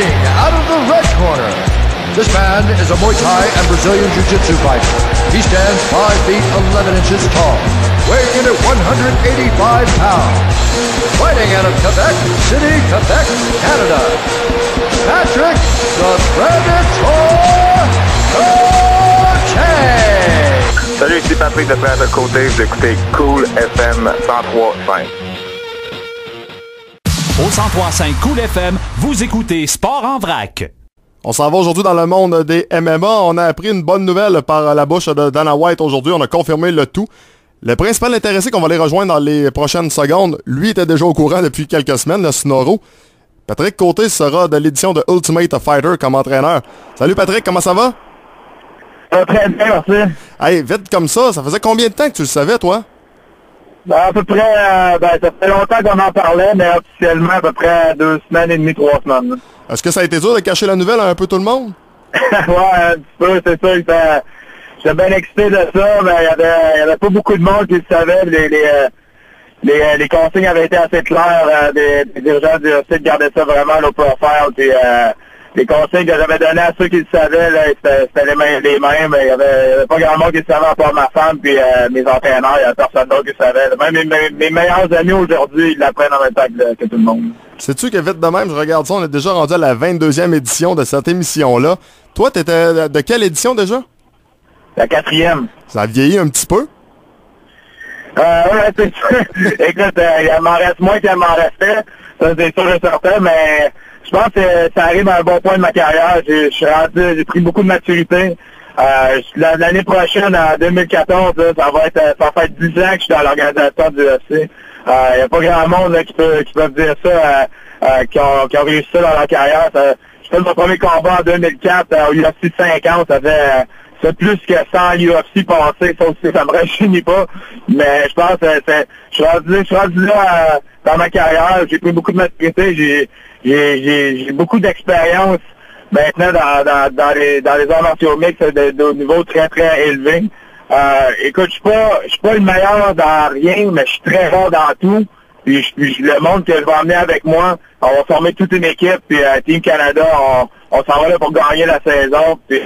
Fighting out of the red corner. This man is a Muay Thai and Brazilian Jiu-Jitsu fighter. He stands 5 feet 11 inches tall, weighing in at 185 pounds. Fighting out of Quebec City, Quebec, Canada. Patrick the Predator Côté. Salut, ici Patrick de Predator Côté. Vous écoutez Cool FM 103.5. Au 103.5 Cool FM, vous écoutez Sport en vrac. On s'en va aujourd'hui dans le monde des MMA. On a appris une bonne nouvelle par la bouche de Dana White aujourd'hui. On a confirmé le tout. Le principal intéressé qu'on va les rejoindre dans les prochaines secondes, lui était déjà au courant depuis quelques semaines, le Snoro. Patrick Côté sera de l'édition de Ultimate Fighter comme entraîneur. Salut Patrick, comment ça va? Très bien, merci. Hey, vite comme ça faisait combien de temps que tu le savais, toi? À peu près, ça fait longtemps qu'on en parlait, mais officiellement, à peu près 2 semaines et demie, 3 semaines. Est-ce que ça a été dur de cacher la nouvelle à un peu tout le monde? Ouais, un petit peu, c'est sûr. J'étais bien excité de ça, mais il y avait pas beaucoup de monde qui le savait. Les consignes avaient été assez claires. Des dirigeants du site gardaient ça vraiment low profile. Puis, les consignes que j'avais données à ceux qui le savaient, là, c'était les mêmes. Il y avait pas grand monde qui le savait, à part ma femme puis mes entraîneurs. Il y avait personne d'autre qui le savait. Même mes meilleurs amis aujourd'hui, ils l'apprennent en même temps que tout le monde. Sais-tu que vite de même, je regarde ça, on est déjà rendu à la 22e édition de cette émission-là. Toi, t'étais de quelle édition déjà? La 4e. Ça a vieilli un petit peu? Ouais, c'est sûr. Écoute, il m'en reste moins qu'il m'en restait. Ça, c'est sûr et certain, mais je pense que ça arrive à un bon point de ma carrière. J'ai pris beaucoup de maturité. L'année prochaine, en 2014, là, ça va faire 10 ans que je suis dans l'organisation du UFC. Il n'y a pas grand monde là, qui peut dire ça, qui ont réussi ça dans leur carrière. Je fais mon premier combat en 2004 au UFC 50. Ça fait plus que 100 UFC passés, ça aussi, ça me rajeunit pas. Mais je pense que je suis rendu là dans ma carrière. J'ai pris beaucoup de maturité. J'ai beaucoup d'expérience maintenant dans les arts martiaux mixtes de niveau très, très élevé. Écoute, je suis pas le meilleur dans rien, mais je suis très bon dans tout. Puis le monde que je vais emmener avec moi, on va former toute une équipe. Puis Team Canada, on s'en va là pour gagner la saison. Puis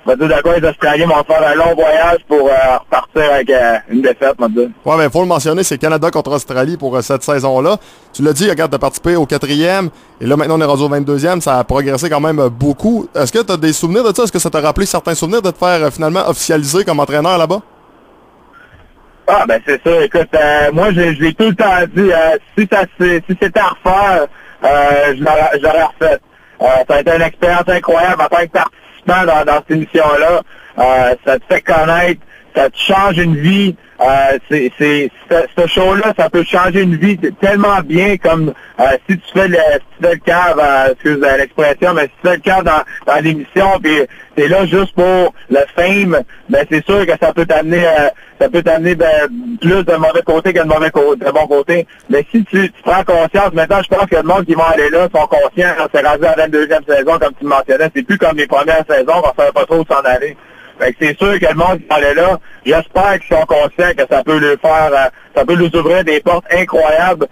on va dire d'accord, les Australiens vont faire un long voyage pour repartir avec une défaite, on va dire. Ouais, mais il faut le mentionner, c'est Canada contre Australie pour cette saison-là. Tu l'as dit, regarde, tu as participé au 4e, et là maintenant on est rendu au 22e, ça a progressé quand même beaucoup. Est-ce que tu as des souvenirs de ça? Est-ce que ça t'a rappelé certains souvenirs de te faire finalement officialiser comme entraîneur là-bas? Ah, ben c'est ça. Écoute, moi, je l'ai tout le temps dit, si c'était à refaire, je l'aurais refait. Ça a été une expérience incroyable en tant que participant dans cette émission-là. Ça te fait connaître, ça te change une vie. Ce show-là, ça peut changer une vie tellement bien comme si tu fais le cave, excuse l'expression, mais si tu fais le cave dans l'émission, puis t'es là juste pour le fame, ben c'est sûr que ça peut t'amener plus de mauvais côté que de bon côté. Mais si tu prends conscience, maintenant je pense que le monde qui va aller là sont conscients, c'est rendu à la 22e saison, comme tu le mentionnais, c'est plus comme les premières saisons, on savait pas trop où s'en aller. Fait que c'est sûr que le monde qui va aller là, j'espère qu'ils sont conscients que ça peut ça peut leur ouvrir des portes incroyables.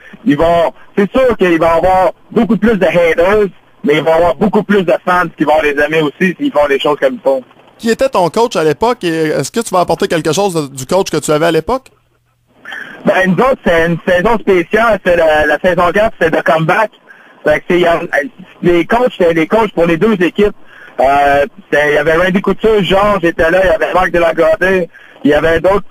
C'est sûr qu'il va y avoir beaucoup plus de haters, mais il va y avoir beaucoup plus de fans qui vont les aimer aussi s'ils font les choses comme ils font. Qui était ton coach à l'époque et est-ce que tu vas apporter quelque chose du coach que tu avais à l'époque? Ben, nous autres, c'est une saison spéciale. C'est la saison 4, c'est de comeback. Fait que les coachs pour les deux équipes. Il y avait Randy Couture, Georges était là, il y avait Marc Delagardé, il y avait d'autres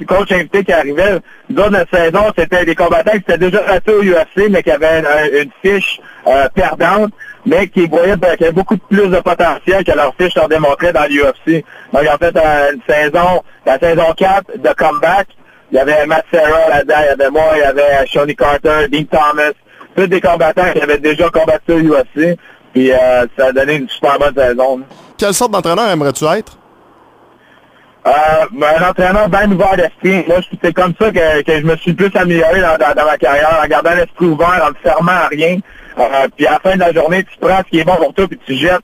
coachs invités qui arrivaient. D'autres de la saison, c'était des combattants qui étaient déjà ratés au UFC, mais qui avaient une fiche perdante, mais qui voyaient qu'il y avait beaucoup plus de potentiel que leur fiche leur démontrait dans l'UFC. Donc en fait, la saison 4 de comeback, il y avait Matt Serra là-dedans, il y avait moi, il y avait Shawnee Carter, Dean Thomas, tous des combattants qui avaient déjà combattu au UFC. Puis ça a donné une super bonne saison. Quelle sorte d'entraîneur aimerais-tu être? Un entraîneur bien ouvert d'esprit. Moi, c'est comme ça que je me suis plus amélioré dans ma carrière, en gardant l'esprit ouvert, en ne fermant à rien. Puis à la fin de la journée, tu prends ce qui est bon pour toi, puis tu jettes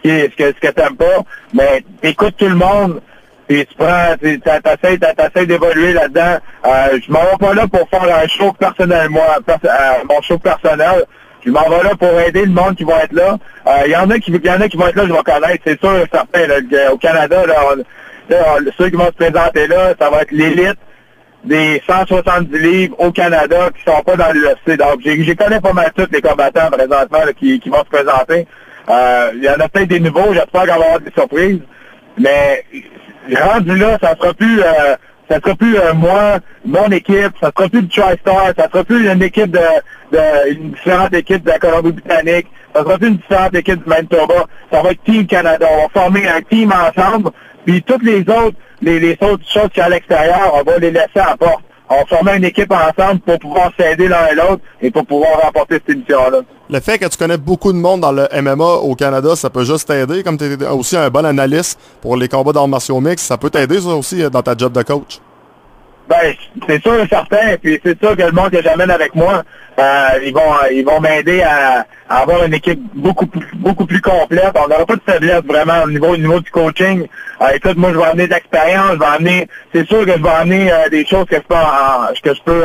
ce que t'aimes pas. Mais écoute tout le monde, puis tu prends, t'essayes d'évoluer là-dedans. Je m'en vais pas là pour faire un show personnel, mon show personnel. Je m'en vais là pour aider le monde qui va être là. Il y en a qui vont être là, je vais connaître, c'est sûr, certain. Là, au Canada, ceux qui vont se présenter là, ça va être l'élite des 170 livres au Canada qui sont pas dans l'UFC. Donc, j'ai connais pas mal tous les combattants présentement là, qui vont se présenter. Il y en a peut-être des nouveaux, j'espère qu'on va avoir des surprises. Mais rendu là, ça sera plus moi, mon équipe, ça sera plus le TriStar, ça sera plus une équipe une différente équipe de la Colombie-Britannique, ça sera plus une différente équipe du Manitoba, ça va être Team Canada. On va former un team ensemble, puis toutes les autres choses qui sont à l'extérieur, on va les laisser à la porte. On va former une équipe ensemble pour pouvoir s'aider l'un et l'autre et pour pouvoir remporter cette émission-là. Le fait que tu connais beaucoup de monde dans le MMA au Canada, ça peut juste t'aider. Comme tu es aussi un bon analyste pour les combats d'arts martiaux mixtes, ça peut t'aider ça aussi dans ta job de coach. Ben, c'est sûr et certain. Puis c'est sûr que le monde que j'amène avec moi, ils vont m'aider à avoir une équipe beaucoup plus complète. On n'aura pas de faiblesse vraiment au niveau du coaching. Écoute, moi je vais amener de l'expérience, c'est sûr que je vais amener des choses que je peux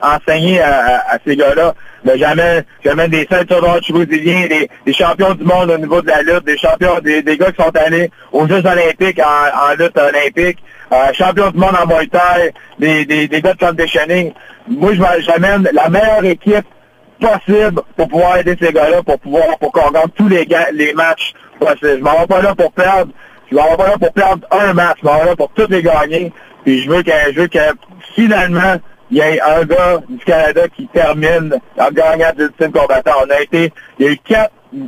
enseigner à ces gars-là. Mais j'amène des ceintures d'or brésiliens, des champions du monde au niveau de la lutte, des champions, des gars qui sont allés aux Jeux olympiques en lutte olympique. Champion du monde en Muay Thai, des gars de conditioning. Moi, j'amène la meilleure équipe possible pour pouvoir aider ces gars-là, pour qu'on gagne tous les matchs possibles. Je m'en vais pas là pour perdre. Je m'en vais pas là pour perdre un match. Je m'en vais là pour tous les gagner. Puis je veux que finalement, il y ait un gars du Canada qui termine en gagnant d'Ultime Combattant. Il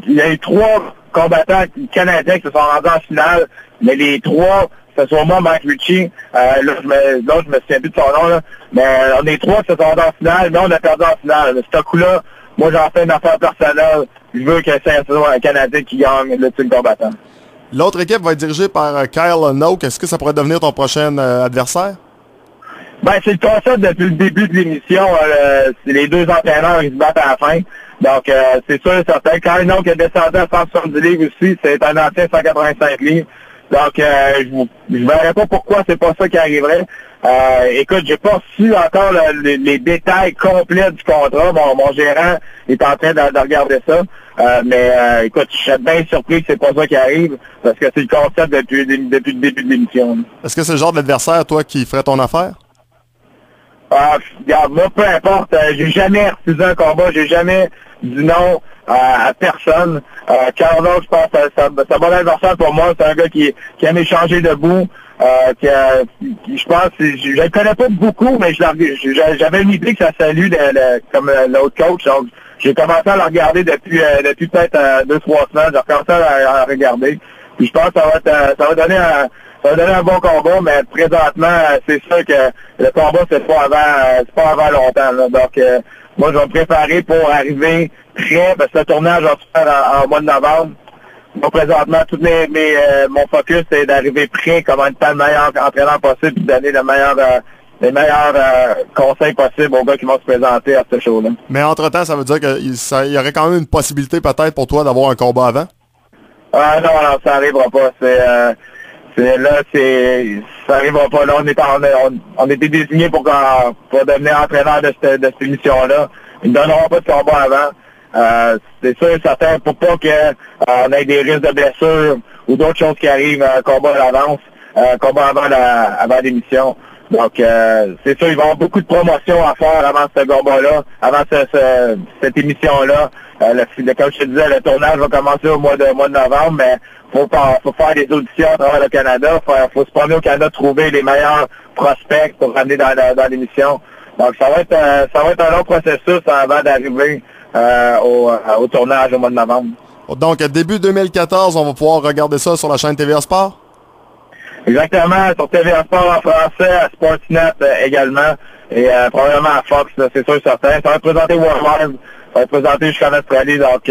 y a eu 3 combattants canadiens qui se sont rendus en finale, mais les 3, que ce soit moi, Mike Ritchie, là, je me souviens plus de son nom, là, mais on est 3 qui se sont rendus en finale, mais on a perdu en finale. Mais ce coup-là, moi, j'en fais une affaire personnelle. Je veux que c'est un Canadien qui gagne le titre combattant. L'autre équipe va être dirigée par Kyle Noak. Est-ce que ça pourrait devenir ton prochain adversaire? Ben, c'est le concept depuis le début de l'émission. C'est les 2 entraîneurs qui se battent à la fin. Donc, c'est sûr et certain. Kyle Noak est descendu à 170 livres aussi. C'est un ancien 185 livres. Donc, je verrais pas pourquoi c'est pas ça qui arriverait. Écoute, j'ai pas su encore les détails complets du contrat. Mon gérant est en train de regarder ça. Mais écoute, je serais bien surpris que c'est pas ça qui arrive, parce que c'est le concept depuis le début de l'émission. Est-ce que c'est le genre d'adversaire, toi, qui ferait ton affaire? Regarde, moi, peu importe, j'ai jamais refusé un combat, j'ai jamais dit non à personne. Carlo, je pense que c'est un bon adversaire pour moi, c'est un gars qui aime échanger debout, je pense, je le connais pas beaucoup, mais j'avais une idée que ça salue comme l'autre coach, donc j'ai commencé à le regarder depuis peut-être 2-3 semaines, j'ai recommencé à regarder, puis je pense que ça va donner un bon combat, mais présentement, c'est sûr que le combat, c'est pas avant longtemps, là. Donc, moi, je vais me préparer pour arriver prêt, parce que le tournage va se faire en mois de novembre. Donc, présentement, mon focus, c'est d'arriver prêt comme étant le meilleur entraîneur possible, puis de donner les meilleurs conseils possibles aux gars qui vont se présenter à ce show-là. Mais entre-temps, ça veut dire qu'il y aurait quand même une possibilité, peut-être, pour toi, d'avoir un combat avant? Non, ça arrivera pas. Ça arrivera pas. Là, on était désignés pour devenir entraîneur de cette émission-là. Ils ne donneront pas de combat avant. C'est sûr et certain, pour pas qu'on ait des risques de blessures ou d'autres choses qui arrivent, un combat à l'avance, un combat avant l'émission. Donc, c'est sûr, ils vont avoir beaucoup de promotions à faire avant ce combat-là, avant cette émission-là. Comme je te disais, le tournage va commencer au mois de novembre, mais faut faire des auditions à travers le Canada. Faut se promener au Canada, trouver les meilleurs prospects pour ramener dans l'émission. Donc, ça va être un long processus avant d'arriver au tournage au mois de novembre. Donc, début 2014, on va pouvoir regarder ça sur la chaîne TVA Sport? Exactement, sur TVA Sport en français, à Sportsnet également, et probablement à Fox, c'est sûr et certain. Ça va être présenté Worldwide, ça va être présenté jusqu'en Australie, donc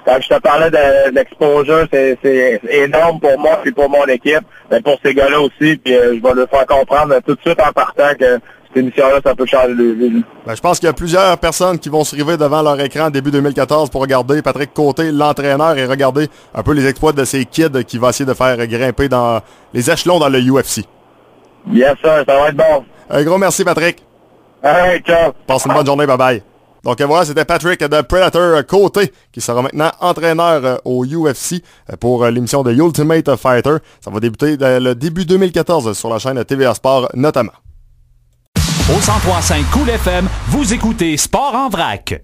quand je te parlais de l'exposure, c'est énorme pour moi et pour mon équipe, mais pour ces gars-là aussi, puis je vais leur faire comprendre tout de suite en partant que cette émission-là, ça peut changer le vie. Ben, je pense qu'il y a plusieurs personnes qui vont se river devant leur écran début 2014 pour regarder Patrick Côté, l'entraîneur, et regarder un peu les exploits de ces kids qui va essayer de faire grimper dans les échelons dans le UFC. Yes, sir, ça va être bon. Un gros merci, Patrick. All right, ciao. Passe une bonne journée, bye-bye. Donc voilà, c'était Patrick de Predator Côté qui sera maintenant entraîneur au UFC pour l'émission de Ultimate Fighter. Ça va débuter le début 2014 sur la chaîne TVA Sport notamment. Au 103.5 Cool FM, vous écoutez Sport en vrac.